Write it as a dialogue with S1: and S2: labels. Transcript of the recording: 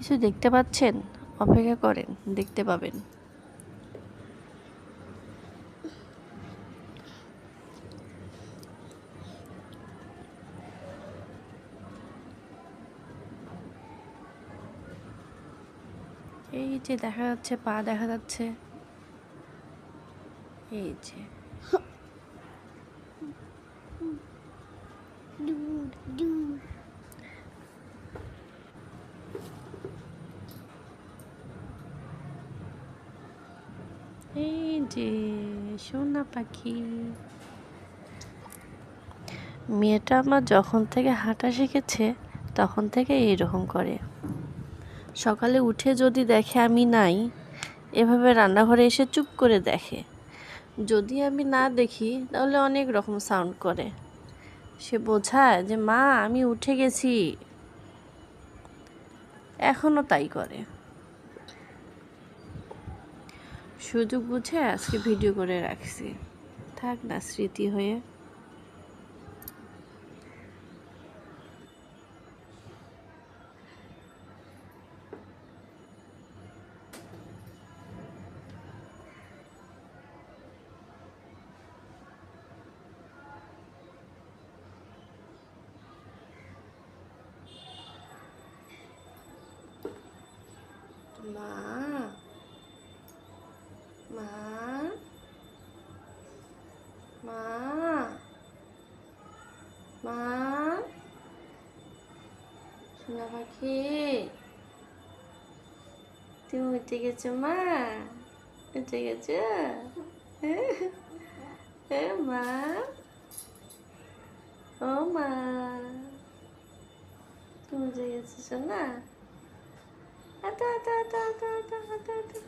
S1: কিছু দেখতে পাচ্ছেন? অপেক্ষা করেন, দেখতে পাবেন। এই যে দেখা যাচ্ছে, পা দেখা যাচ্ছে, এই যে এই যে সোনা পাখি। মেয়েটা আমার যখন থেকে হাঁটা শিখেছে তখন থেকে এইরকম করে। সকালে উঠে যদি দেখে আমি নাই, এভাবে রান্নাঘরে এসে চুপ করে দেখে। যদি আমি না দেখি তাহলে অনেক রকম সাউন্ড করে। সে বোঝায় যে মা আমি উঠে গেছি, এখনো তাই করে। সুযোগ বুঝে আজকে ভিডিও করে রাখছি, থাক না স্মৃতি হয়ে। মা মা মা মা সোনা পাখি, তুমি উঠে গেছো মা? উঠে গেছো? মা, ও মা, তুমি উঠে গেছো সোনা? আতা আতা আতা আতা আতা আতা আতা।